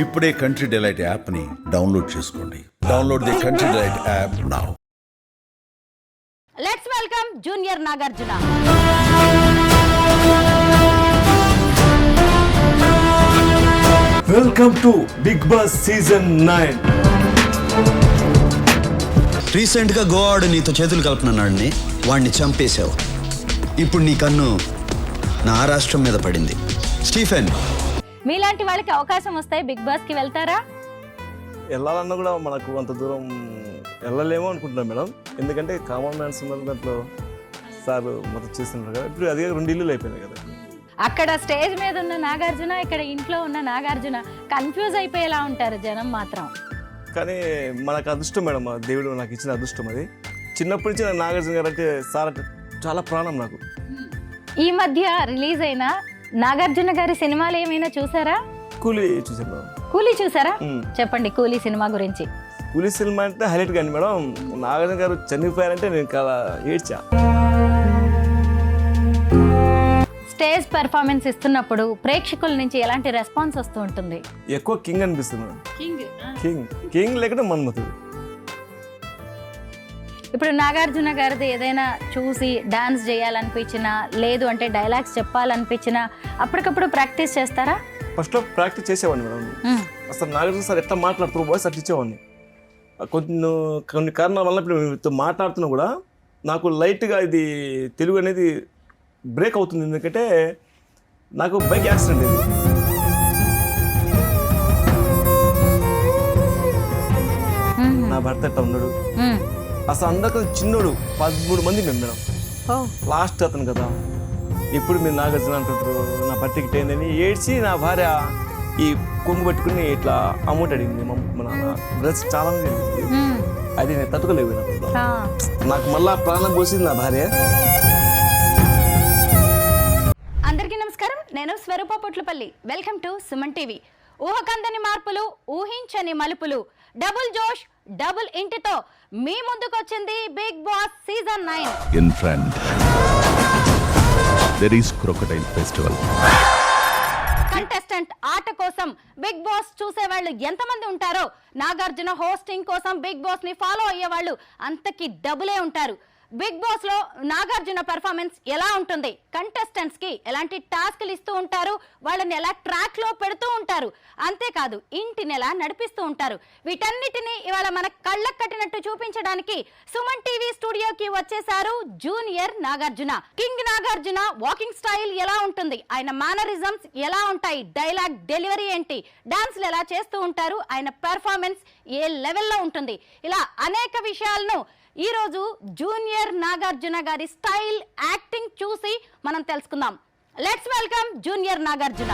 ఇప్పుడే Country Delight యాప్ని download చేసుకోండి. Download the Country Delight app now. Let's welcome junior Nagarjuna. Welcome to Bigg Boss season 9. రీసెంట్గా గోవాడు నీతో చేతులు కలుపునన్నాడిని, వాడిని చంపేశావు. ఇప్పుడు నీ కన్ను నా రాష్ట్రం మీద పడింది. స్టీఫెన్, మీలాంటి వాళ్ళకి అవకాశం వస్తాయి బిగ్ బాస్ కి వెళ్తారా? వెళ్ళాలన్నా కూడా మనకు అంత దూరం వెళ్ళలేమో అనుకుంటున్నాం మేడం. ఎందుకంటే కామన్ మ్యాన్స్ ఉన్నారు దాంట్లో, సార్ మొత్తం చేస్తున్నారు కదా. ఇప్పుడు అదే 2 ఇల్లులు అయిపోయినాయి కదా. అక్కడ స్టేజ్ మీద ఉన్న నాగార్జున, ఇక్కడ ఇంట్లో ఉన్న నాగార్జున కన్ఫ్యూజ్ అయిపోయేలా ఉంటారు జనం మాత్రం. కానీ మనకు అదృష్టం మేడం, దేవుడు నాకు ఇచ్చిన అదృష్టం అది. చిన్నప్పటి నుంచి నాకు నాగార్జున గారు అంటే సార్ అంటే చాలా ప్రాణం నాకు. ఈ మధ్య రిలీజ్ అయిన నాగార్జున గారి సినిమాలు ఏమైనా చూసారా? కూలీ చూసాను మేడం. కూలీ చూసారా? చెప్పండి కూలీ సినిమా గురించి. కూలీ సినిమా అంటే హైలైట్ కానీ మేడం, నాగార్జున గారు చనిపోయారంటే నేను చాలా ఏడ్చా. స్టేజ్ పెర్ఫార్మెన్స్ ఇస్తున్నప్పుడు ప్రేక్షకుల నుంచి ఎలాంటి రెస్పాన్స్ వస్తూ ఉంటుంది? ఎక్కువ కింగ్ అనిపిస్తుంది మేడం. కింగ్ లేకుంటే మన్మథుడు. ఇప్పుడు నాగార్జున గారిది ఏదైనా చూసి డాన్స్ చేయాలనిపించినా, లేదు అంటే డైలాగ్స్ చెప్పాలనిపించినా అప్పటికప్పుడు ప్రాక్టీస్ చేస్తారా? ఫస్ట్లో ప్రాక్టీస్ చేసేవాడిని మేడం. అసలు నాగార్జున సార్ ఎట్లా మాట్లాడుతున్నారు వాయిస్ అట్లా ఇచ్చేవాడిని. కొన్ని కారణాల వల్ల ఇప్పుడు మీతో మాట్లాడుతున్నా కూడా నాకు లైట్గా ఇది తెలుగు అనేది బ్రేక్ అవుతుంది. ఎందుకంటే నాకు బైక్ యాక్సిడెంట్ అయింది. నా భర్త ఎట్లా ఉన్నాడు అసలు అందరికీ చిన్నోడు, 13 మంది మేము మేడం. లాస్ట్ అతను కదా. ఎప్పుడు మీరు నాగార్జున అంటుంటారు నా భర్తకి అయిందని ఏడ్చి నా భార్య ఈ కొంగు పట్టుకుని ఇట్లా అమౌంట్ అడిగింది. మన బ్రదర్స్ చాలా మంది అది నేను తట్టుకోలేవు. నాకు మళ్ళా ప్రాణం పోసింది నా భార్య. అందరికీ నమస్కారం, నేను Swaroopa Potlapalli. Welcome to Suman TV. ఊహకందని మార్పులు, ఊహించని మలుపులు, డబుల్ జోష్, డబుల్ ఇంటితో మీ ముందుకు వచ్చింది Bigg Boss season 9. In front there is crocodile festival. Contestant ఆట కోసం బిగ్ బాస్ చూసేవాళ్ళు ఎంతమంది ఉంటారో, నాగార్జున హోస్టింగ్ కోసం బిగ్ బాస్ ని ఫాలో అయ్యే వాళ్ళు అంతకి డబులే ఉంటారు. బిగ్ బాస్ లో నాగార్జున పెర్ఫార్మెన్స్ ఎలా ఉంటుంది, కంటెస్టెంట్స్ కి ఎలాంటి టాస్క్లు ఇస్తూ ఉంటారు, వాళ్ళని ఎలా ట్రాక్ లో పెడుతూ ఉంటారు, అంతేకాదు ఇంటిని ఎలా నడిపిస్తూ ఉంటారు, వీటన్నిటిని ఇవాళ మన కళ్ళకు కట్టినట్టు చూపించడానికి సుమన్ టీవీ స్టూడియోకి వచ్చేసారు junior Nagarjuna. King Nagarjuna walking style ఎలా ఉంటుంది, ఆయన మేనరిజమ్స్ ఎలా ఉంటాయి, డైలాగ్ డెలివరీ ఏంటి, డాన్స్లు ఎలా చేస్తూ ఉంటారు, ఆయన పెర్ఫార్మెన్స్ ఏ లెవెల్లో ఉంటుంది, ఇలా అనేక విషయాలను ఈ రోజు జూనియర్ నాగార్జున గారి స్టైల్, యాక్టింగ్ చూసి మనం తెలుసుకుందాం. Let's welcome junior Nagarjuna.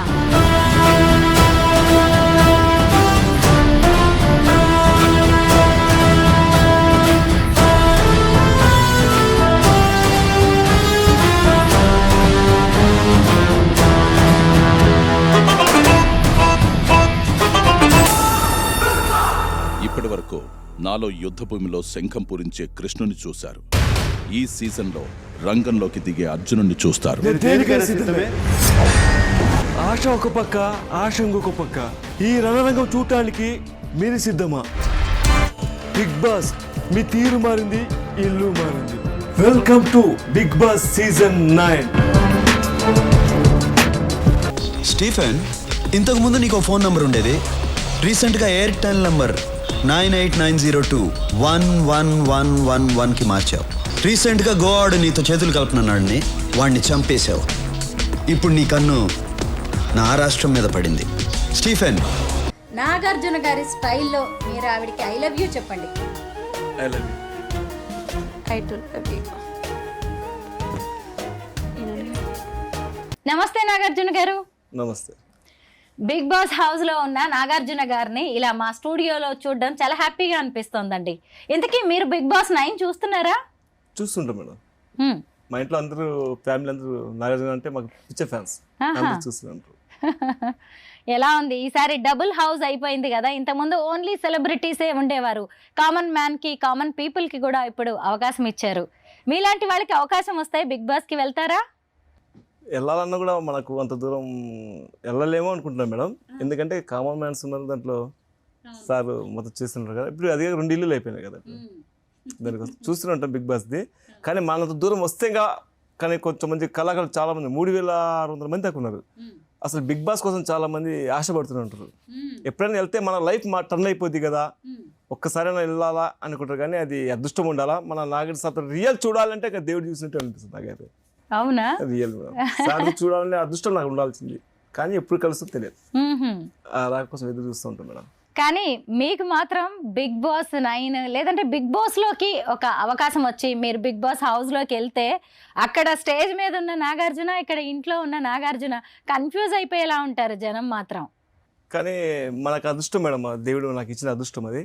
ఇప్పటి వరకు నాలో యుద్ధభూమిలో శంఖం పూరించే కృష్ణుని చూశారు. ఈ సీజన్లో రంగంలోకి దిగే అర్జునుడిని చూస్తారు. ఆశ ఒక పక్క, ఆశ ఇంకొక పక్క. ఈ రణరంగం చూడటానికి మీరు సిద్ధమా? బిగ్ బాస్ మీ తీరు మారింది, ఇల్లు మారింది. Welcome to Bigg Boss season 9. Stephen, ఇంతకు ముందు నీకు ఫోన్ నంబర్ ఉండేది. రీసెంట్గా ఎయిర్టెల్ నంబర్ 9890211111కి మార్చావు. రీసెంట్గా గోవాడు నీతో చేతులు కలుపునన్నాడిని, వాడిని చంపేశావు. ఇప్పుడు నీ కన్ను నా రాష్ట్రం మీద పడింది. స్టీఫెన్, నాగార్జున గారి స్టైల్లో మీరు ఆవిడికి ఐ లవ్ యూ చెప్పండి. I love you. I to love you. నమస్తే నాగార్జున గారు. నమస్తే. బిగ్ బాస్ హౌస్ లో ఉన్న నాగార్జున గారిని ఇలా మా స్టూడియోలో చూడడం చాలా హ్యాపీగా అనిపిస్తోందండి. ఇంతకీ మీరు బిగ్ బాస్ 9 చూస్తున్నారా? చూస్తుంటాం మేడం. మా ఇంట్లో అందరూ ఫ్యామిలీ అందరూ నాగార్జున అంటే మాకు పిచ్చే ఫ్యాన్స్. చూస్తుంటారు. ఎలా ఉంది ఈసారి? డబుల్ హౌస్ అయిపోయింది కదా. ఇంతకుముందు ఓన్లీ సెలబ్రిటీసే ఉండేవారు. కామన్ మ్యాన్ కి, కామన్ పీపుల్ కి కూడా ఇప్పుడు అవకాశం ఇచ్చారు. మీలాంటి వాళ్ళకి అవకాశం వస్తాయి బిగ్ బాస్ కి వెళ్తారా? వెళ్ళాలన్నా కూడా మనకు అంత దూరం వెళ్ళలేమో అనుకుంటున్నాం మేడం. ఎందుకంటే కామన్ మ్యాన్స్ ఉన్నారు దాంట్లో, సార్ మొత్తం చేస్తున్నారు కదా. ఇప్పుడు అది 2 ఇల్లులు అయిపోయినాయి కదా దానికోసం చూస్తూనే ఉంటాం బిగ్ బాస్ది. కానీ మనంత దూరం వస్తే ఇంకా, కానీ కొంచెం మంది కళాకారులు చాలా మంది 3600 మంది దాకా ఉన్నారు. అసలు బిగ్ బాస్ కోసం చాలా మంది ఆశపడుతూనే ఉంటారు. ఎప్పుడైనా వెళ్తే మన లైఫ్ టర్న్ అయిపోద్ది కదా, ఒక్కసారైనా వెళ్ళాలా అనుకుంటారు. కానీ అది అదృష్టం ఉండాలా. మన నాగర్ సార్ రియల్ చూడాలంటే ఇంకా దేవుడు చూసినట్టు అనిపిస్తుంది నాకైతే. అవునా? రియల్ సార్ చూడాలంటే అదృష్టం నాకు ఉండాల్సింది. కానీ ఎప్పుడు కలుస్తుందో తెలియదు. అలా కోసం ఎదురు చూస్తూ ఉంటాం మేడం. కానీ మీకు మాత్రం బిగ్ బాస్ 9 లేదంటే బిగ్ బాస్ లోకి ఒక అవకాశం వచ్చి మీరు బిగ్ బాస్ హౌస్ లోకి వెళ్తే అక్కడ స్టేజ్ మీద ఉన్న నాగార్జున, ఇక్కడ ఇంట్లో ఉన్న నాగార్జున కన్ఫ్యూజ్ అయిపోయేలా ఉంటారు జనం మాత్రం. కానీ మనకు అదృష్టం మేడం, దేవుడు నాకు ఇచ్చిన అదృష్టం అది.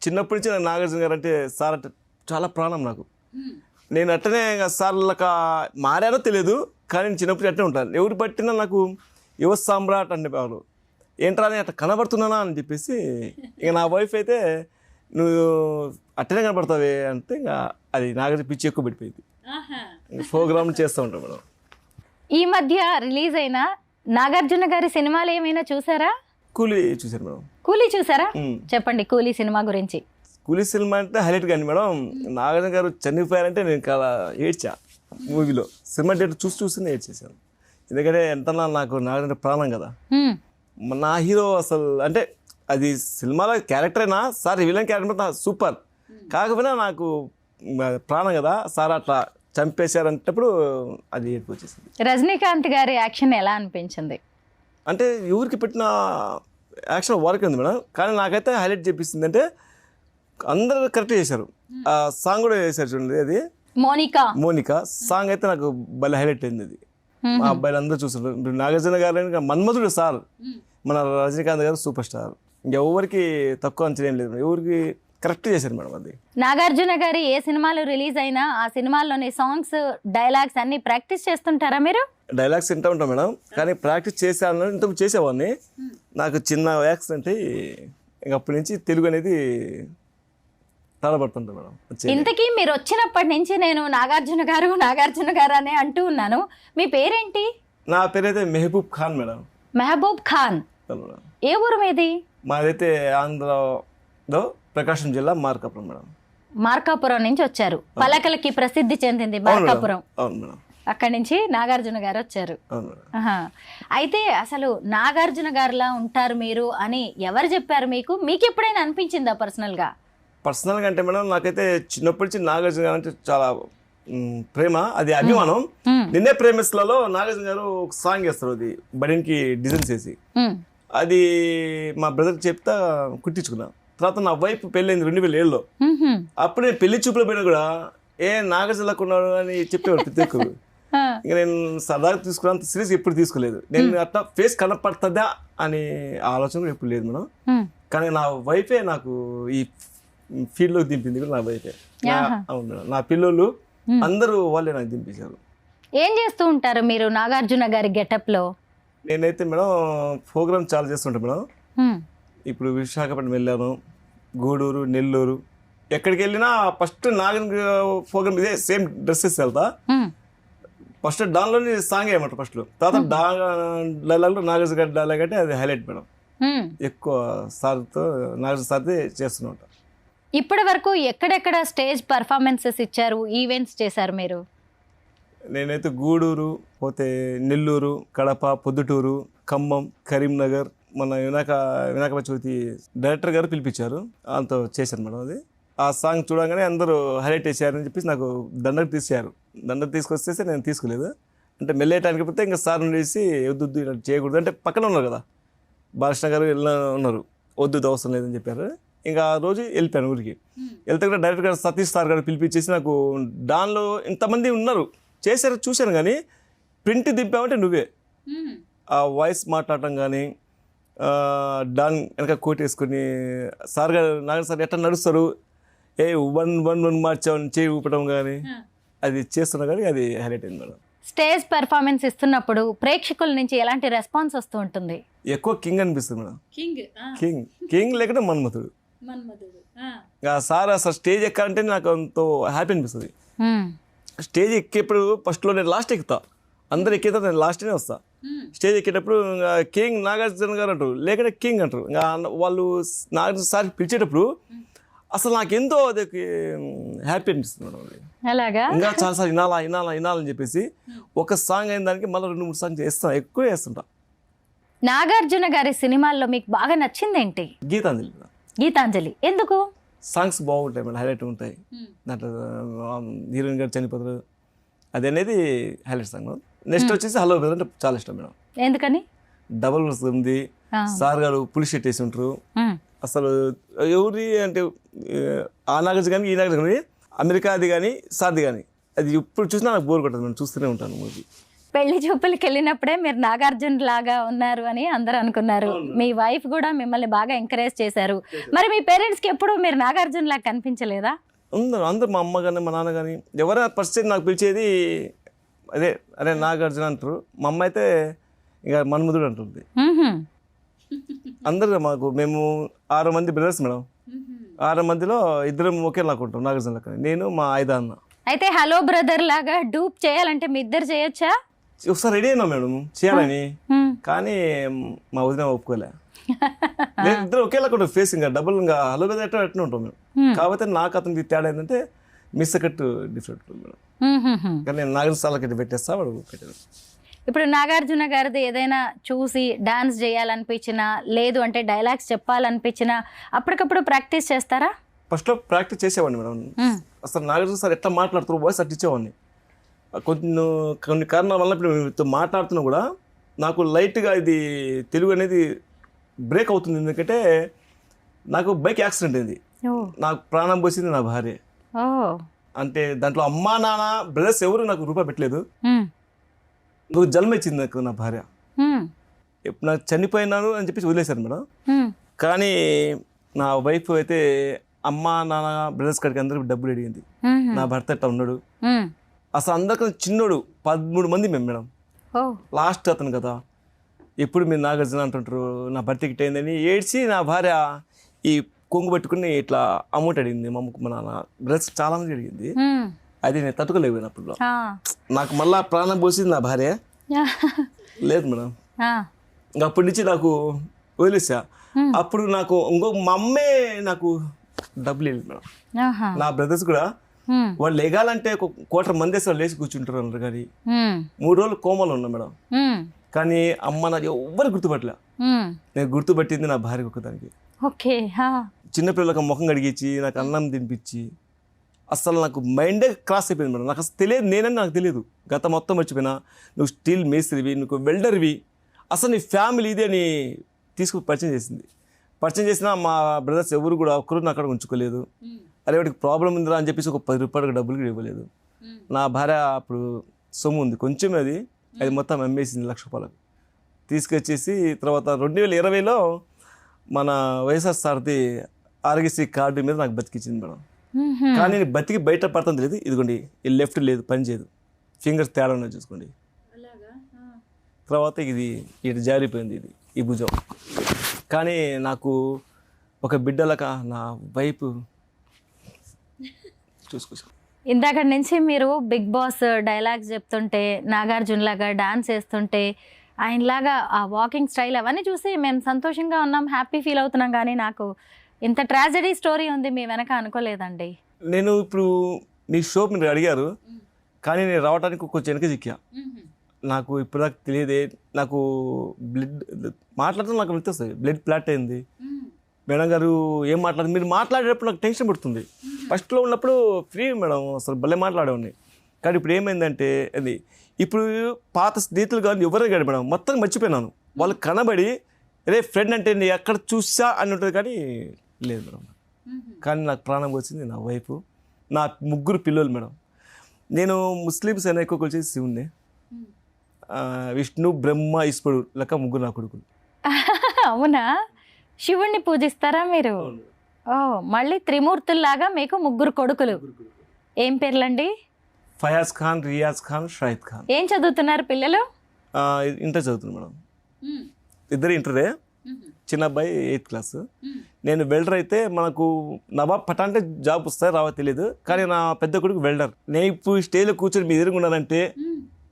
చిన్నప్పటి నుంచి నాకు నాగార్జున గారు అంటే సార్ అంటే చాలా ప్రాణం నాకు. నేను అట్టనే సార్లక మారానో తెలియదు, కానీ నేను చిన్నప్పటి అట్టే ఉంటాను. ఎవరు పట్టినా నాకు యువ సామ్రాట్ అంటే వాళ్ళు ఏంట్రా అని అట్లా కనబడుతున్నానా అని చెప్పేసి, ఇక నా వైఫ్ అయితే నువ్వు అట్టనే కనబడతావే అంటే ఇంకా అది నాగార్జున పిచ్చి ఎక్కువ పెట్టిపోయింది. ప్రోగ్రామ్ చేస్తూ ఉంటాం మేడం. ఈ మధ్య రిలీజ్ అయిన నాగార్జున గారి సినిమాలు ఏమైనా చూసారా? కూలీ చూశారు మేడం. కూలీ చూసారా? చెప్పండి కూలీ సినిమా గురించి. కూలీ సినిమా అంటే హైలైట్ కానీ మేడం, నాగార్జున గారు చనిపోయారంటే నేను చాలా ఏడ్చా మూవీలో. సినిమా థియేటర్ చూసి ఏడ్చేసాను. ఎందుకంటే ఎంత నాకు నాగార్జున ప్రాణం కదా. నా హీరో అసలు అంటే అది సినిమాలో క్యారెక్టర్ అయినా సార్ విలన్ క్యారెక్టర్ సూపర్, కాకపోయినా నాకు ప్రాణం కదా. సార్ అట్లా చంపేశారంటప్పుడు అది ఏడుపు వచ్చేసింది. రజనీకాంత్ గారి యాక్షన్ ఎలా అనిపించింది? అంటే ఎవరికి పెట్టిన యాక్షన్ వర్క్ ఉంది మేడం, కానీ నాకైతే హైలైట్ చేపిస్తుంది అంటే అందరూ కరెక్ట్ చేశారు. ఆ సాంగ్ కూడా చేశారు చూడండి, అది మోనికా సాంగ్ అయితే నాకు భలే హైలైట్ అయింది. అది మా అబ్బాయిలు అందరూ చూసారు. ఇప్పుడు నాగార్జున గారు మన్మధుడు సార్, మన రజనీకాంత్ గారు సూపర్ స్టార్. ఇంకెవరికి తక్కువ అంచనా ఏం లేదు, ఎవరికి కరెక్ట్ చేశారు మేడం. అది నాగార్జున గారి ఏ సినిమాలు రిలీజ్ అయినా ఆ సినిమాల్లోని సాంగ్స్, డైలాగ్స్ అన్ని ప్రాక్టీస్ చేస్తుంటారా మీరు? డైలాగ్స్ వింటూ ఉంటాం మేడం, కానీ ప్రాక్టీస్ చేశాను ఇంతకు చేసేవాడిని. నాకు చిన్న యాక్సిడెంట్ ఇంక అప్పటి నుంచి తెలుగు అనేది తడబడుతుంటాం మేడం. ఇంతకీ మీరు వచ్చినప్పటి నుంచి నేను నాగార్జున గారు అనే అంటూ ఉన్నాను. మీ పేరేంటి? నా పేరైతే మెహబూబ్ ఖాన్ మేడం. మెహబూబ్ ఖాన్. ఏ ఊరు మీది? మాదైతే ఆంధ్రలో ప్రకాశం జిల్లా మార్కాపురం మేడం. మార్కాపురం నుంచి వచ్చారు. పలకలకి ప్రసిద్ధి చెందింది మార్కాపురం. అవును మేడం. అక్కడి నుంచి నాగార్జున గారు వచ్చారు. అయితే అసలు నాగార్జున గారిలా ఉంటారు మీరు అని ఎవరు చెప్పారు మీకు? మీకు ఎప్పుడైనా అనిపించిందా పర్సనల్గా అంటే మేడం, నాకైతే చిన్నప్పటి నుంచి నాగార్జున గారు అంటే చాలా ప్రేమ, అది అభిమానం. నిన్నే ప్రేమిస్లలో నాగార్జున గారు ఒక సాంగ్ వేస్తారు, అది బడికి డిజైన్ చేసి, అది మా బ్రదర్కి చెప్తా కుట్టించుకున్నా. తర్వాత నా వైఫ్ పెళ్ళైంది 2007లో. అప్పుడు నేను పెళ్లి చూపులో పోయినా కూడా నాగార్జునకున్నాడు అని చెప్పేవాడు ప్రతి ఒక్కరు. ఇంకా నేను సరదాగా తీసుకున్నా, అంత సీరియస్ ఎప్పుడు తీసుకోలేదు. నేను అట్లా ఫేస్ కనపడుతుందా అని ఆలోచన కూడా ఎప్పుడు లేదు మేడం. కానీ నా వైఫే నాకు ఈ ఫీల్డ్లో దింపింది కూడా నా వైఫే. అవును మేడం. నా పిల్లలు అందరూ వాళ్ళే నాకు దింపేశారు. ఏం చేస్తూ ఉంటారు మీరు నాగార్జున గారి గెటప్ లో? నేనైతే మేడం ప్రోగ్రామ్ చాలా చేస్తుంటాను మేడం. ఇప్పుడు విశాఖపట్నం వెళ్ళాను, గూడూరు, నెల్లూరు, ఎక్కడికి వెళ్ళినా ఫస్ట్ నాగార్జున ప్రోగ్రామ్ ఇదే సేమ్ డ్రెస్సెస్ వెళ్తా. ఫస్ట్ దానిలోని సాంగ్ వేయమంటారు ఫస్ట్, తర్వాత డైలాగ్లో నాగార్జున గారి డైలాగ్ అంటే అది హైలైట్ మేడం. ఎక్కువ సార్తో నాగార్జున సార్తో చేస్తూనే ఉంటాను. ఇప్పటి వరకు ఎక్కడెక్కడ స్టేజ్ పర్ఫార్మెన్సెస్ ఇచ్చారు, ఈవెంట్స్ చేశారు మీరు? నేనైతే గూడూరు, పోతే నెల్లూరు, కడప, పొద్దుటూరు, ఖమ్మం, కరీంనగర్. మన వినాయక చవితి డైరెక్టర్ గారు పిలిపించారు, అంతా చేశాను మేడం. అది ఆ సాంగ్ చూడగానే అందరూ హైలైట్ చేశారని చెప్పేసి నాకు దండకు తీసారు. దండకు తీసుకొస్తే నేను తీసుకోలేదు. అంటే మెల్లేయటానికి పోతే ఇంకా సార్ ఉండేసి వద్దు ఇలా చేయకూడదు అంటే పక్కన ఉన్నారు కదా బాలకృష్ణ గారు ఉన్నారు, వద్దు అవసరం లేదని చెప్పారు. ఇంకా ఆ రోజు వెళ్ళిపోయాను ఊరికి. వెళ్తే కూడా డైరెక్టర్ గారు సతీష్ సార్ గారు పిలిపించేసి నాకు దానిలో ఇంతమంది ఉన్నారు చేశారు చూశాను, కానీ ప్రింట్ దింపామంటే నువ్వే. ఆ వాయిస్ మాట్లాడటం కానీ, డాన్ వెనక కోట్ వేసుకొని సార్ గారు నాగర్ సార్ ఎట్లా నడుస్తారు, 1-1-1 మార్చామని చేయి ఊపడం కానీ అది చేస్తున్నా, కానీ అది హైలైట్ అయింది మేడం. స్టేజ్ పెర్ఫార్మెన్స్ ఇస్తున్నప్పుడు ప్రేక్షకుల నుంచి ఎలాంటి రెస్పాన్స్ వస్తూ ఉంటుంది? ఎక్కువ కింగ్ అనిపిస్తుంది మేడం. కింగ్ లేకుంటే మన్మథుడు. సార్ అసలు స్టేజ్ ఎక్కాలంటే నాకు ఎంతో హ్యాపీ అనిపిస్తుంది. స్టేజ్ ఎక్కేప్పుడు ఫస్ట్లో నేను లాస్ట్ ఎక్కుతా, అందరు ఎక్కితే నేను లాస్ట్నే వస్తా. స్టేజ్ ఎక్కేటప్పుడు ఇంకా కింగ్ నాగార్జున గారు అంటారు, లేకపోతే కింగ్ అంటారు. ఇంకా వాళ్ళు నాగార్జున సార్ పిలిచేటప్పుడు అసలు నాకెంతో అది హ్యాపీ అనిపిస్తుంది మేడం. అది అలాగా ఇంకా చాలాసార్లు వినాలని చెప్పేసి ఒక సాంగ్ అయిన దానికి మళ్ళీ 2-3 సాంగ్స్ చేస్తాను, ఎక్కువ చేస్తుంటా. నాగార్జున గారి సినిమాల్లో మీకు బాగా నచ్చింది ఏంటి? గీతాంజలి గీతాంజలి. ఎందుకు? సాంగ్స్ బాగుంటాయి మేడం, హైలైట్ ఉంటాయి. దాంట్లో హీరోయిన్ గారు చనిపోతారు, అది అనేది హైలైట్ సాంగ్. నెక్స్ట్ వచ్చేసి హలో బ్రదర్ అంటే చాలా ఇష్టం మేడం. ఎందుకని? డబల్ ఉంది, సార్ గారు పులి షర్ట్ వేసి ఉంటారు. అసలు ఎవరి అంటే ఆ నాగార్జున కానీ ఈ నాగార్జున కానీ అమెరికాది కానీ సార్ది కానీ అది ఎప్పుడు చూసినా నాకు బోర్ కొట్టదు, నేను చూస్తూనే ఉంటాను మూవీ. పెళ్లి చూపులకి వెళ్ళినప్పుడే మీరు నాగార్జున లాగా ఉన్నారు అని అందరూ అనుకున్నారు. మీ వైఫ్ కూడా మిమ్మల్ని బాగా ఎంకరేజ్ చేశారు. మరి మీ పేరెంట్స్కి ఎప్పుడు మీరు నాగార్జున లాగా కనిపించలేదా? అందరూ మా అమ్మ కానీ మా నాన్న కానీ ఎవరైనా ఫస్ట్ నాకు పిలిచేది అరే నాగార్జున అంటారు. మా అమ్మ అయితే ఇక మన్మధుడు అంటుంది. అందరూ మేము 6 మంది బ్రదర్స్ మేడం. 6 మందిలో 2 ఒకేలాగా ఉంటాం నాగార్జున లెక్క, నేను మా 5 అన్న. అయితే హలో బ్రదర్ లాగా డూప్ చేయాలంటే మీ ఇద్దరు చేయొచ్చా? ఒకసారి రెడీ అయినా మేడం చేయాలని, కానీ మా వదిన ఒప్పుకోలే. నేను ఇద్దరు ఒకేలాగా ఉంటాం, ఫేస్ ఇంకా డబుల్ ఇంకా హలో బ్రదర్ ఎట్లా ఉంటాం మేము. కాకపోతే నాకు అతనికి తేడా ఏంటంటే మిస్ కట్టు డిఫరెంట్ మేడం. కానీ నేను నాగార్జున సార్లకి పెట్టేస్తా, వాడు పెట్టాడు. ఇప్పుడు నాగార్జున గారిది ఏదైనా చూసి డాన్స్ చేయాలనిపించినా, లేదు అంటే డైలాగ్స్ చెప్పాలనిపించినా అప్పటికప్పుడు ప్రాక్టీస్ చేస్తారా? ఫస్ట్లో ప్రాక్టీస్ చేసేవాడిని మేడం. అసలు నాగార్జున సార్ ఎట్లా మాట్లాడుతారు వాయిస్ అట్లా ఇచ్చేవాడిని. కొన్ని కారణాల వల్ల ఇప్పుడు మీతో మాట్లాడుతున్నా కూడా నాకు లైట్గా ఇది తెలుగు అనేది బ్రేక్ అవుతుంది. ఎందుకంటే నాకు బైక్ యాక్సిడెంట్ అయింది, నాకు ప్రాణం పోసింది నా భార్య. అంటే దాంట్లో అమ్మా నాన్న బ్రదర్స్ ఎవరు నాకు రూపాయి పెట్టలేదు, నువ్వు జన్మ ఇచ్చింది నాకు నా భార్య. నాకు చనిపోయినాను అని చెప్పేసి వదిలేశారు మేడం. కానీ నా వైఫ్ అయితే అమ్మ నాన్న బ్రదర్స్ కాడికి అందరికి డబ్బులు అడిగింది. నా భర్త ఎట్లా ఉన్నాడు, అసలు అందరికన్నా చిన్నోడు, 13 మంది మేము మేడం. లాస్ట్ అతను కదా, ఎప్పుడు మీరు నాగార్జున అంటుంటారు, నా భర్తకి అయిందని ఏడ్చి నా భార్య ఈ కొంగు పట్టుకుని ఇట్లా అమౌంట్ అడిగింది. మా అమ్మకు మా నాన్న బ్రదర్స్ చాలా మంది అడిగింది. అది నేను తట్టుకోలేకపోయినప్పుడు నాకు మళ్ళా ప్రాణం పోసింది నా భార్య. లేదు మేడం, ఇంకా అప్పటి నుంచి నాకు వదిలేసా. అప్పుడు నాకు మా అమ్మే నాకు డబ్బులు వెళ్ళింది మేడం. నా బ్రదర్స్ కూడా వాళ్ళు లేగాలంటే 1,000,000 మంది అసలు లేచి కూర్చుంటారు అన్నారు. కానీ 3 రోజులు కోమలో ఉన్నా మేడం. కానీ అమ్మ నాకు ఎవ్వరు గుర్తుపట్టలే. నేను గుర్తుపట్టింది నా భార్య ఒక్కదానికి. చిన్నపిల్లలకు ముఖం కడిగించి నాకు అన్నం తినిపించి అసలు నాకు మైండే క్రాస్ అయిపోయింది మేడం. నాకు అసలు తెలియదు, నేనని నాకు తెలియదు. గత మొత్తం మర్చిపోయినా, నువ్వు స్టీల్ మేస్త్రివి, నువ్వు వెల్డర్వి, అసలు నీ ఫ్యామిలీ ఇది అని తీసుకుని పరిచయం చేసింది. పరిచయం చేసినా మా బ్రదర్స్ ఎవరు కూడా ఒక్కరు అక్కడ ఉంచుకోలేదు. అరే వాడికి ప్రాబ్లం ఉందిరా అని చెప్పేసి ఒక 10 రూపాయలకు డబ్బులు కూడా ఇవ్వలేదు. నా భార్య అప్పుడు సొమ్ము ఉంది కొంచెం, అది మొత్తం అమ్మేసింది 1,00,000 రూపాయలకు తీసుకొచ్చేసి. తర్వాత 2020లో మన వైఎస్ఆర్ సార్ది ఆరోగ్యశ్రీ కార్డు మీద నాకు బతికిచ్చింది మేడం. కానీ నేను బతికి బయట పడతాను తెలియదు. ఇదిగోండి ఈ లెఫ్ట్ లేదు, పని చేయదు, ఫింగర్స్ తేడా ఉన్నాయి చూసుకోండి. తర్వాత ఇది ఇటు జారిపోయింది, ఇది ఈ భుజం. కానీ నాకు ఒక బిడ్డలక నా వైపు చూసుకో. ఇందాక నుంచి మీరు బిగ్ బాస్ డైలాగ్స్ చెప్తుంటే, నాగార్జున లాగా డాన్స్ వేస్తుంటే, ఆయనలాగా ఆ వాకింగ్ స్టైల్ అవన్నీ చూసి మేము సంతోషంగా ఉన్నాం, హ్యాపీ ఫీల్ అవుతున్నాం. కానీ నాకు ఇంత ట్రాజడీ స్టోరీ ఉంది మీ వెనక అనుకోలేదండి. నేను ఇప్పుడు నీ షో మీరు అడిగారు, కానీ నేను రావడానికి కొంచెం వెనక చిక్కా. నాకు ఇప్పుడు దాకా తెలియదే. నాకు బ్లడ్ మాట్లాడుతూ నాకు వెళ్తుంది, బ్లడ్ ప్లాట్ అయింది. మేడం గారు ఏం మాట్లాడుతుంది, మీరు మాట్లాడేటప్పుడు నాకు టెన్షన్ పడుతుంది. ఫస్ట్లో ఉన్నప్పుడు ఫ్రీ మేడం, అసలు భలే మాట్లాడేవాడిని. కానీ ఇప్పుడు ఏమైందంటే అది ఇప్పుడు పాత స్నేహితులు కానీ ఎవరే కాదు మేడం, మొత్తం మర్చిపోయినాను. వాళ్ళు కనబడి రే ఫ్రెండ్ అంటే నేను ఎక్కడ చూసా అని ఉంటుంది, కానీ లేదు మేడం. కానీ నాకు ప్రాణం వచ్చింది నా వైఫ్, నా 3 పిల్లలు మేడం. నేను ముస్లిమ్స్ అయినా ఎక్కువ వచ్చేసి శివుణ్ణి, విష్ణు బ్రహ్మ ఈశ్వరుడు లెక్క 3 నా కొడుకులు. అవునా? శివుణ్ణి పూజిస్తారా మీరు? ఓ, మళ్ళీ త్రిమూర్తుల్లాగా మీకు 3 కొడుకులు. ఏం పేర్లండి? ఫయాజ్ ఖాన్, రియాజ్ ఖాన్, షాహిద్ ఖాన్. ఏం చదువుతున్నారు పిల్లలు? ఇంటర్ చదువుతున్నాను మేడం. 2 ఇంటరే, చిన్న అబ్బాయి 8th క్లాస్. నేను వెల్డర్ అయితే మనకు నవాబ్ పటా అంటే జాబ్ వస్తాయి రావో తెలియదు, కానీ నా పెద్ద కొడుకు వెల్డర్. నేను ఇప్పుడు స్టేజ్లో కూర్చొని మీ ఎదురుగున్నానంటే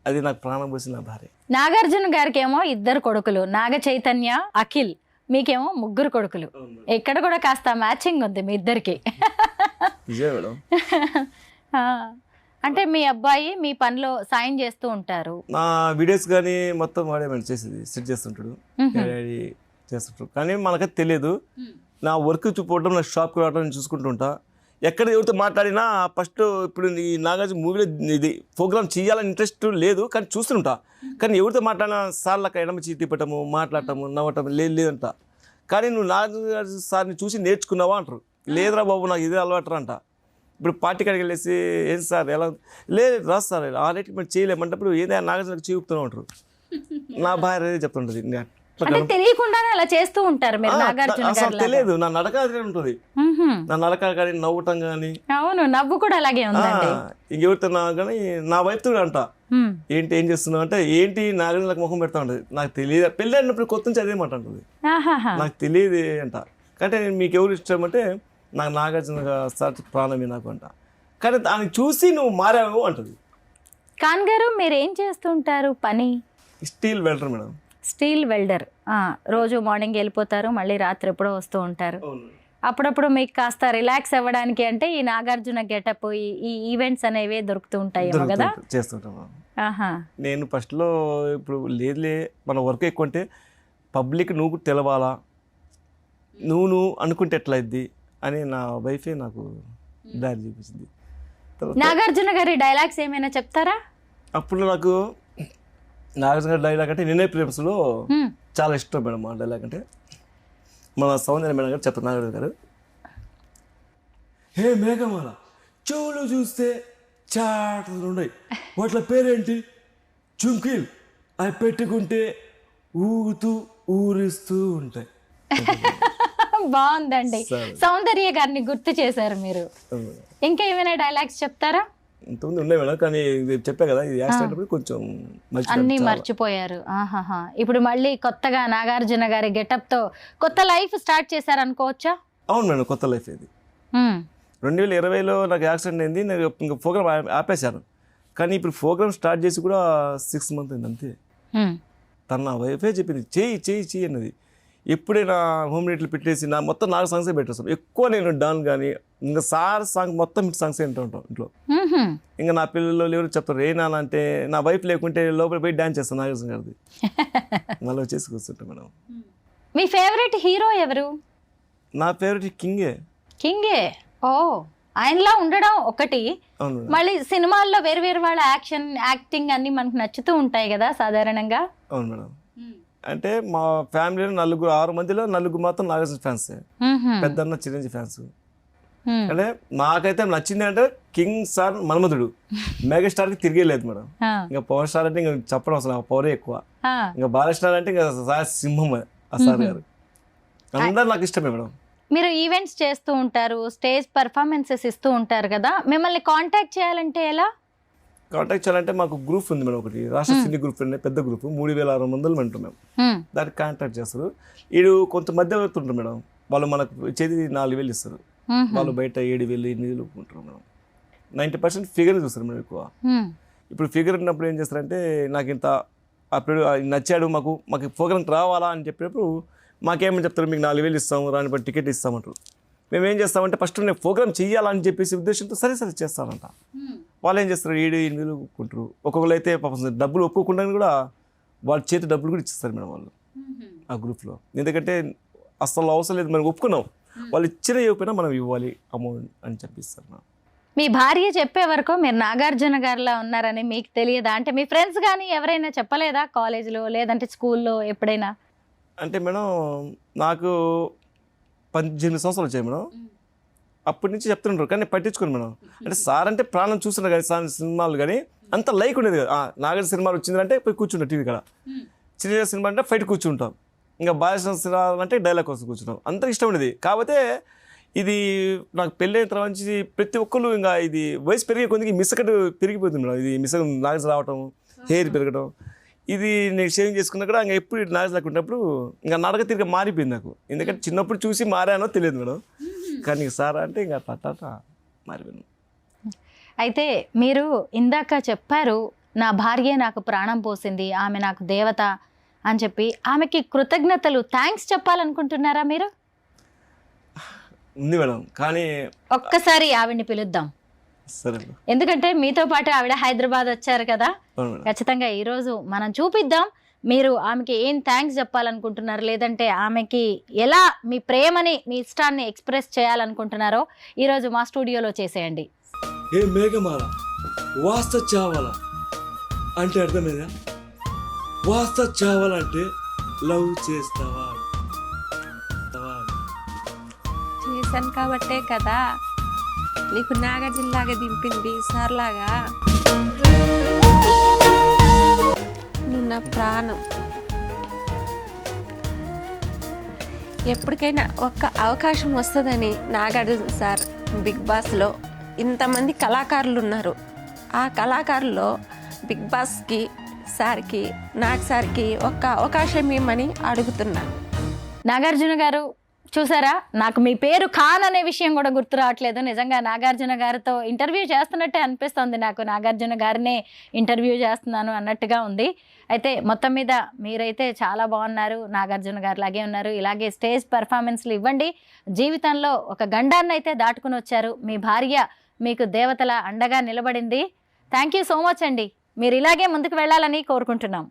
అది నాకు ప్రాణం పోసిన నా భార్య. నాగార్జున గారికి ఏమో 2 కొడుకులు, నాగ చైతన్య, అఖిల్. మీకేమో 3 కొడుకులు. ఇక్కడ కూడా కాస్త మ్యాచింగ్ ఉంది మీ ఇద్దరికి. నిజమే మేడం. అంటే మీ అబ్బాయి మీ పనిలో సాయం చేస్తూ ఉంటారు. నా వీడియోస్ కానీ మొత్తం వాడే మేడం చేసేది, సెట్ చేస్తుంటాడు, చేస్తుంటాడు. కానీ మనకైతే తెలియదు. నా వర్క్ చూపడం, నా షాప్కి రావడం నేను చూసుకుంటుంటా. ఎక్కడ ఎవరితో మాట్లాడినా ఫస్ట్ ఇప్పుడు ఈ నాగార్జున మూవీలో ఇది ప్రోగ్రామ్ చేయాలని ఇంట్రెస్ట్ లేదు, కానీ చూస్తుంటా. కానీ ఎవరితో మాట్లాడినా సార్లకు ఎడమ చీటీ పెట్టము, మాట్లాడటము, నవ్వటం లేదంట. కానీ నువ్వు నాగార్జున సార్ని చూసి నేర్చుకున్నావా అంటారు. లేదురా బాబు నాకు ఇదే అలవాటు అంట. ఇప్పుడు పార్టీ కాడికి వెళ్ళేసి ఏం సార్ ఎలా లేదు రాదు సార్ ఆ రేట్కి మేము చేయలేమంటప్పుడు ఏదైనా నాగార్జునకు చూపుతూనే ఉంటారు. నా భార్య చెప్తుంటుంది అంటే తెలియకుండానే అలా చేస్తూ ఉంటారు మీరు నాగార్జున అసలు గారు. తెలియదు, నా నడక అదే ఉంటుంది. నా నడక కానీ నవ్వటం కానీ. అవును, నవ్వు కూడా అలాగే ఉందండి. ఇంకెవరితో కానీ నా వైపు అంట ఏంటి ఏం చేస్తున్నావు అంటే ఏంటి నాగార్జునకు ముఖం పెడతా ఉంటుంది. నాకు తెలియదు, పెళ్ళి అయినప్పుడు కొత్త నుంచి అదే మాట ఉంటుంది. నాకు తెలియదు అంట. అంటే మీకు ఎవరు ఇష్టం అంటే నాకు నాగార్జున సార్ ప్రాణమే నాకు అంట. కానీ దాన్ని చూసి నువ్వు మారావు అంటుంది. ఖాన్ గారు మీరు ఏం చేస్తుంటారు పని? Steel welder madam. Steel welder. రోజు మార్నింగ్ వెళ్ళిపోతారు, మళ్ళీ రాత్రి ఎప్పుడో వస్తూ ఉంటారు. అప్పుడప్పుడు మీకు కాస్త రిలాక్స్ అవ్వడానికి అంటే ఈ నాగార్జున గెటప్, ఈ ఈవెంట్స్ అనేవి దొరుకుతూ ఉంటాయి కదా? చేస్తుంటాం. నేను ఫస్ట్లో ఇప్పుడు లేదులే మన వర్క్ ఎక్కువ అంటే పబ్లిక్ నువ్వు తెలవాలా, నువ్వు అనుకుంటే ఎట్లయిద్ది అని నా వైఫే నాకు దారి చూపించింది. నాగార్జున గారి డైలాగ్స్ ఏమైనా చెప్తారా? అప్పుడు నాకు నాగార్జున గారి డైలాగ్ అంటే నిన్నే ప్రేమస్లో చాలా ఇష్టం మేడం. ఆ డైలాగ్ అంటే మన సౌందర్య మేడం గారు చెప్తారు. నాగార్జున గారు, హే మేఘమాల చెవులు చూస్తే చాటలు ఉన్నాయి, వాటి పేరేంటి? చుంకీలు. అవి పెట్టుకుంటే ఊగుతూ ఊరిస్తూ ఉంటాయి. బాగుందండి, సౌందర్య గారిని గుర్తు చేశారు మీరు. ఇంకా ఏమైనా డైలాగ్స్ చెప్తారా? ఇంతకుముందు ఉన్నాయి మేడం, కానీ చెప్పా కదా ఇది యాక్సిడెంట్ కొంచెం అన్ని మర్చిపోయారు. ఇప్పుడు మళ్ళీ కొత్తగా నాగార్జున గారి గెటప్ తో కొత్త లైఫ్ స్టార్ట్ చేశారు అనుకోవచ్చా? అవును మేడం, కొత్త లైఫ్ ఇది. 2020లో నాకు యాక్సిడెంట్ అయింది. నేను ఇంకా ప్రోగ్రామ్ ఆపేశాను. కానీ ఇప్పుడు ప్రోగ్రామ్ స్టార్ట్ చేసి కూడా 6 months అయింది అంతే. తన నా వైఫే చెప్పింది చెయ్యి అన్నది. ఎప్పుడైనా హోమ్ రేట్లు పెట్టేసి నా మొత్తం 4 సాంగ్సే పెట్టేస్తాం. ఎక్కువ నేను డాన్ కానీ ఇంకా సార్ సాంగ్ మొత్తం హిట్ సాంగ్స్ వింటూ ఉంటాం ఇంట్లో. ఇంకా నా పిల్లలు ఎవరు చెప్తారు ఏ నాన్న అంటే నా వైఫ్ లేకుంటే లోపల పోయి డాన్స్ చేస్తాను నాగార్జున గారిది. మళ్ళీ వచ్చేసి కూర్చుంటాం మేడం. మీ ఫేవరెట్ హీరో ఎవరు? నా ఫేవరెట్ కింగే. ఓ, ఆయనలా ఉండడం ఒకటి, మళ్ళీ సినిమాల్లో వేరు వాళ్ళ యాక్టింగ్ అన్ని మనకు నచ్చుతూ ఉంటాయి కదా సాధారణంగా. అవును మేడం. అంటే మా ఫ్యామిలీలో 6 మందిలో 4 మాత్రం నాగార్జున ఫ్యాన్స్, పెద్దన్న చిరంజీవి ఫ్యాన్స్. అంటే నాకైతే నచ్చింది అంటే కింగ్ సార్ మన్మధుడు. మెగాస్టార్కి తిరిగేలేదు మేడం. ఇంకా పవర్ స్టార్ అంటే ఇంకా చెప్పడం అసలు పవరే ఎక్కువ. ఇంకా బాలస్టార్ అంటే ఇంకా సింహం ఆ సార్ గారు. అందరు నాకు ఇష్టమే మేడం. మీరు ఈవెంట్స్ చేస్తూ ఉంటారు, స్టేజ్ పర్ఫార్మెన్సెస్ ఇస్తూ ఉంటారు కదా, మిమ్మల్ని కాంటాక్ట్ చేయాలంటే ఎలా? కాంటాక్ట్ చేయాలంటే మాకు గ్రూప్ ఉంది మేడం, ఒకటి రాష్ట్ర సినీ గ్రూప్ అనే పెద్ద గ్రూప్, 3600 ఉంటాం మేము. దానికి కాంటాక్ట్ చేస్తారు. వీడు కొంత మధ్యవర్తి ఉంటారు మేడం, వాళ్ళు మనకు ఇచ్చేది 4000 ఇస్తారు, వాళ్ళు బయట 7000 8,000 ఉంటారు మేడం. 90% ఫిగర్ చూస్తారు మేడం ఎక్కువ. ఇప్పుడు ఫిగర్ ఉన్నప్పుడు ఏం చేస్తారంటే నాకు ఇంత అప్పుడు నచ్చాడు, మాకు ప్రోగ్రామ్ రావాలా అని చెప్పినప్పుడు మాకేమని చెప్తారు, మీకు 4000 ఇస్తాము, రాని బట్టి టికెట్ ఇస్తామంటారు. మేము ఏం చేస్తామంటే ఫస్ట్ నేను ప్రోగ్రామ్ చెయ్యాలని చెప్పేసి ఉద్దేశంతో సరే చేస్తానంట. వాళ్ళు ఏం చేస్తారు 7,000 ఒప్పుకుంటారు. ఒక్కొక్కరు అయితే పాపం డబ్బులు ఒప్పుకోకుండా కూడా వాళ్ళ చేతి డబ్బులు కూడా ఇచ్చేస్తారు మేడం వాళ్ళు ఆ గ్రూప్లో. ఎందుకంటే అసలు అవసరం లేదు, మనం ఒప్పుకున్నాం, వాళ్ళు ఇచ్చిన ఇవ్వకపోయినా మనం ఇవ్వాలి అమౌంట్ అని చెప్పిస్తారు మేడం. మీ భార్య చెప్పే వరకు మీరు నాగార్జున గారిలా ఉన్నారని మీకు తెలియదా? అంటే మీ ఫ్రెండ్స్ కానీ ఎవరైనా చెప్పలేదా కాలేజీలో లేదంటే స్కూల్లో ఎప్పుడైనా? అంటే మేడం నాకు 18 సంవత్సరాలు వచ్చాయి మేడం. అప్పటి నుంచి చెప్తుంటారు కానీ పట్టించుకోండి మేడం. అంటే సార్ అంటే ప్రాణం చూస్తున్నారు కానీ సార్ సినిమాలు కానీ అంత లైక్ ఉండేది కదా. నాగార్జున సినిమాలు వచ్చిందంటే పోయి కూర్చుంటాం టీవీ కాడ. చిన్న సినిమా అంటే ఫైట్ కూర్చుంటాం, ఇంకా బాలకృష్ణ సినిమా అంటే డైలాగ్ కోసం కూర్చుంటాం. అంత ఇష్టం ఉండేది. కాకపోతే ఇది నాకు పెళ్ళైన తర్వాత నుంచి ప్రతి ఒక్కరు ఇంకా ఇది వయసు పెరిగే కొద్దిగా మిసకట్టు పెరిగిపోతుంది మేడం. ఇది మిసక నాగార్జున రావటం, హెయిర్ పెరగడం, ఇది నేను షేవింగ్ చేసుకున్నా కూడా ఇంకా ఎప్పుడు నాగార్జున లేకున్నప్పుడు ఇంకా నడక తిరిగి మారిపోయింది నాకు. ఎందుకంటే చిన్నప్పుడు చూసి మారానో తెలియదు మేడం, కానీ సార్ అంటే ఇంకా అట్లా మారిపోయింది. అయితే మీరు ఇందాక చెప్పారు నా భార్యే నాకు ప్రాణం పోసింది, ఆమె నాకు దేవత అని చెప్పి ఆమెకి కృతజ్ఞతలు థ్యాంక్స్ చెప్పాలనుకుంటున్నారా మీరు? ఉంది మేడం, కానీ ఒక్కసారి ఆవిడ్ని పిలుద్దాం. సరే మేడం. ఎందుకంటే మీతో పాటు ఆవిడ హైదరాబాద్ వచ్చారు కదా, అవును మేడం. ఖచ్చితంగా ఈరోజు మనం చూపిద్దాం మీరు ఆమెకి ఏం థ్యాంక్స్ చెప్పాలనుకుంటున్నారు, లేదంటే ఆమెకి ఎలా మీ ప్రేమని మీ ఇష్టాన్ని ఎక్స్ప్రెస్ చేయాలనుకుంటున్నారో ఈరోజు మా స్టూడియోలో చేసేయండి. ఏ మేఘమాల వాస్త చావాల అంటే అర్థమేదా? వాస్త చావాలంటే లవ్ చేస్తావా? చేశాను కాబట్టే కదా నీకు నాగార్జునలాగా దింపింది సార్ లాగా. నువ్వు నా ప్రాణం. ఎప్పటికైనా ఒక్క అవకాశం వస్తుందని నాగార్జున సార్ బిగ్ బాస్లో ఇంతమంది కళాకారులు ఉన్నారు. ఆ కళాకారుల్లో బిగ్ బాస్కి సార్కి నాగ్ సార్కి ఒక్క అవకాశం ఇవ్వమని అడుగుతున్నాను. నాగార్జున గారు చూసారా, నాకు మీ పేరు ఖాన్ అనే విషయం కూడా గుర్తు రావట్లేదు. నిజంగా నాగార్జున గారితో ఇంటర్వ్యూ చేస్తున్నట్టే అనిపిస్తుంది నాకు, నాగార్జున గారినే ఇంటర్వ్యూ చేస్తున్నాను అన్నట్టుగా ఉంది. అయితే మొత్తం మీద మీరైతే చాలా బాగున్నారు, నాగార్జున గారు లాగే ఉన్నారు. ఇలాగే స్టేజ్ పెర్ఫార్మెన్స్లు ఇవ్వండి. జీవితంలో ఒక గండాన్ని అయితే దాటుకుని వచ్చారు. మీ భార్య మీకు దేవతల అండగా నిలబడింది. థ్యాంక్ యూ సో మచ్ అండి. మీరు ఇలాగే ముందుకు వెళ్ళాలని కోరుకుంటున్నాం.